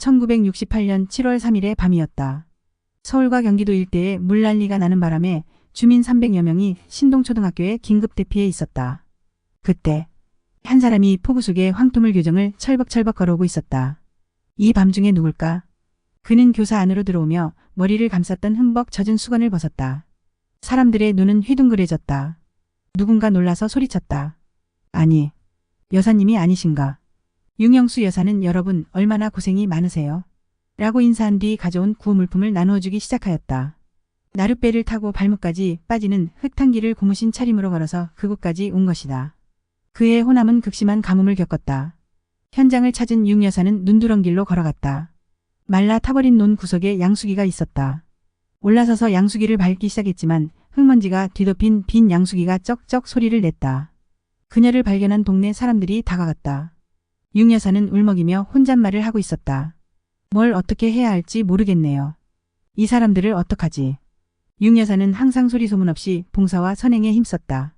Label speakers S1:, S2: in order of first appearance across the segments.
S1: 1968년 7월 3일의 밤이었다. 서울과 경기도 일대에 물난리가 나는 바람에 주민 300여 명이 신동초등학교에 긴급 대피해 있었다. 그때 한 사람이 폭우 속에 황토물 교정을 철벅철벅 걸어오고 있었다. 이 밤중에 누굴까? 그는 교사 안으로 들어오며 머리를 감쌌던 흠벅 젖은 수건을 벗었다. 사람들의 눈은 휘둥그레졌다. 누군가 놀라서 소리쳤다. 아니, 여사님이 아니신가? 윤영수 여사는 여러분 얼마나 고생이 많으세요? 라고 인사한 뒤 가져온 구호물품을 나누어주기 시작하였다. 나룻배를 타고 발목까지 빠지는 흙탕길을 고무신 차림으로 걸어서 그곳까지 온 것이다. 그의 호남은 극심한 가뭄을 겪었다. 현장을 찾은 윤 여사는 눈두렁 길로 걸어갔다. 말라 타버린 논 구석에 양수기가 있었다. 올라서서 양수기를 밟기 시작했지만 흙먼지가 뒤덮인 빈 양수기가 쩍쩍 소리를 냈다. 그녀를 발견한 동네 사람들이 다가갔다. 윤 여사는 울먹이며 혼잣말을 하고 있었다. 뭘 어떻게 해야 할지 모르겠네요. 이 사람들을 어떡하지? 윤 여사는 항상 소리 소문 없이 봉사와 선행에 힘썼다.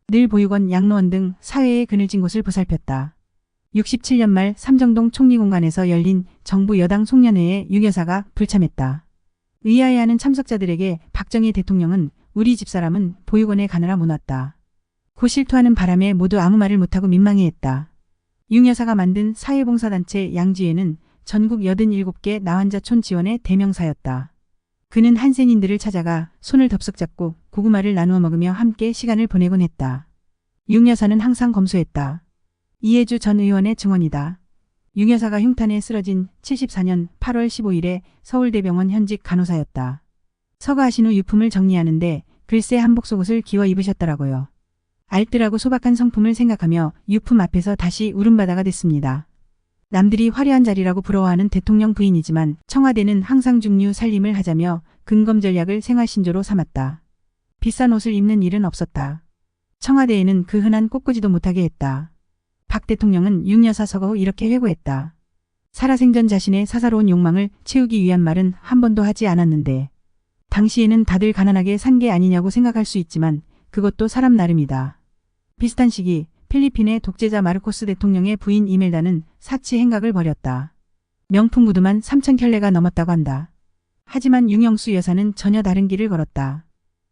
S1: 늘 보육원, 양로원 등 사회의 그늘진 곳을 보살폈다. 67년 말 삼정동 총리공관에서 열린 정부 여당 송년회에 윤 여사가 불참했다. 의아해하는 참석자들에게 박정희 대통령은 우리 집사람은 보육원에 가느라 못 왔다. 고 실토하는 바람에 모두 아무 말을 못하고 민망해했다. 윤 여사가 만든 사회봉사단체 양지회는 전국 87개 나환자촌 지원의 대명사였다. 그는 한센인들을 찾아가 손을 덥석 잡고 고구마를 나누어 먹으며 함께 시간을 보내곤 했다. 윤 여사는 항상 검소했다. 이해주 전 의원의 증언이다. 윤 여사가 흉탄에 쓰러진 74년 8월 15일에 서울대병원 현직 간호사였다. 서거하신 후 유품을 정리하는데 글쎄 한복 속옷을 기워 입으셨더라고요. 알뜰하고 소박한 성품을 생각하며 유품 앞에서 다시 울음바다가 됐습니다. 남들이 화려한 자리라고 부러워하는 대통령 부인이지만 청와대는 항상 중류 살림을 하자며 근검 전략을 생활신조로 삼았다. 비싼 옷을 입는 일은 없었다. 청와대에는 그 흔한 꽃꽂이도 못하게 했다. 박 대통령은 윤 여사 서거 후 이렇게 회고했다. 살아생전 자신의 사사로운 욕망을 채우기 위한 말은 한 번도 하지 않았는데 당시에는 다들 가난하게 산 게 아니냐고 생각할 수 있지만 그것도 사람 나름이다. 비슷한 시기 필리핀의 독재자 마르코스 대통령의 부인 이멜다는 사치 행각을 벌였다. 명품 구두만 3,000켤레가 넘었다고 한다. 하지만 윤영수 여사는 전혀 다른 길을 걸었다.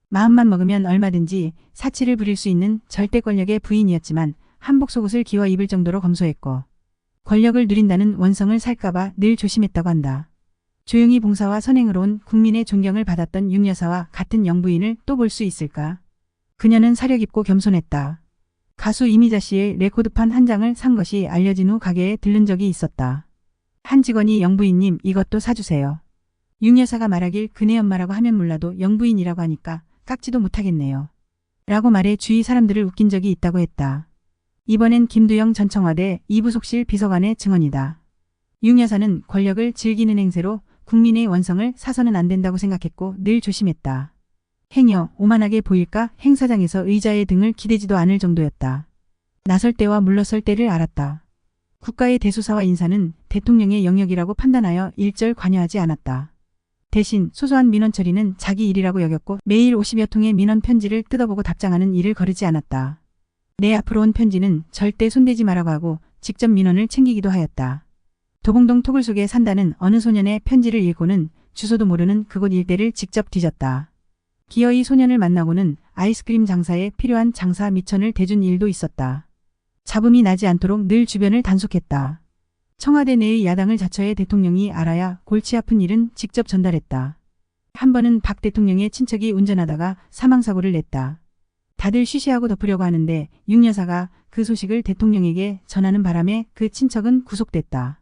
S1: 마음만 먹으면 얼마든지 사치를 부릴 수 있는 절대 권력의 부인이었지만 한복 속옷을 기워 입을 정도로 검소했고 권력을 누린다는 원성을 살까봐 늘 조심했다고 한다. 조용히 봉사와 선행으로 온 국민의 존경을 받았던 윤 여사와 같은 영부인을 또 볼 수 있을까? 그녀는 사려 깊고 겸손했다. 가수 이미자 씨의 레코드판 한 장을 산 것이 알려진 후 가게에 들른 적이 있었다. 한 직원이 영부인님 이것도 사주세요. 윤 여사가 말하길 그네 엄마라고 하면 몰라도 영부인이라고 하니까 깎지도 못하겠네요. 라고 말해 주위 사람들을 웃긴 적이 있다고 했다. 이번엔 김두영 전 청와대 이부속실 비서관의 증언이다. 윤 여사는 권력을 즐기는 행세로 국민의 원성을 사서는 안 된다고 생각했고 늘 조심했다. 행여 오만하게 보일까 행사장에서 의자의 등을 기대지도 않을 정도였다. 나설 때와 물러설 때를 알았다. 국가의 대소사와 인사는 대통령의 영역이라고 판단하여 일절 관여하지 않았다. 대신 소소한 민원 처리는 자기 일이라고 여겼고 매일 50여 통의 민원 편지를 뜯어보고 답장하는 일을 거르지 않았다. 내 앞으로 온 편지는 절대 손대지 말라고 하고 직접 민원을 챙기기도 하였다. 도봉동 토굴 속에 산다는 어느 소년의 편지를 읽고는 주소도 모르는 그곳 일대를 직접 뒤졌다. 기어이 소년을 만나고는 아이스크림 장사에 필요한 장사 미천을 대준 일도 있었다. 잡음이 나지 않도록 늘 주변을 단속했다. 청와대 내의 야당을 자처해 대통령이 알아야 골치 아픈 일은 직접 전달했다. 한 번은 박 대통령의 친척이 운전하다가 사망사고를 냈다. 다들 쉬쉬하고 덮으려고 하는데 윤 여사가 그 소식을 대통령에게 전하는 바람에 그 친척은 구속됐다.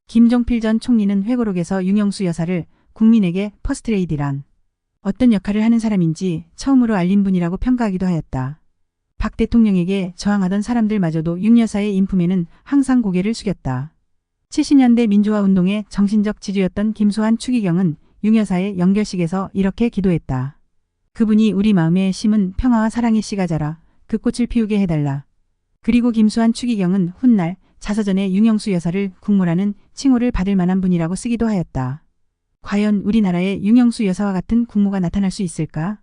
S1: 김종필 전 총리는 회고록에서 윤영수 여사를 국민에게 퍼스트레이디란 어떤 역할을 하는 사람인지 처음으로 알린 분이라고 평가하기도 하였다. 박 대통령에게 저항하던 사람들마저도 윤 여사의 인품에는 항상 고개를 숙였다. 70년대 민주화 운동의 정신적 지주였던 김소환 추기경은 윤 여사의 연결식에서 이렇게 기도했다. 그분이 우리 마음에 심은 평화와 사랑의 씨가 자라 그 꽃을 피우게 해달라. 그리고 김소환 추기경은 훗날 자서전에 윤영수 여사를 국모라는 칭호를 받을 만한 분이라고 쓰기도 하였다. 과연 우리나라에 윤영수 여사와 같은 국모가 나타날 수 있을까?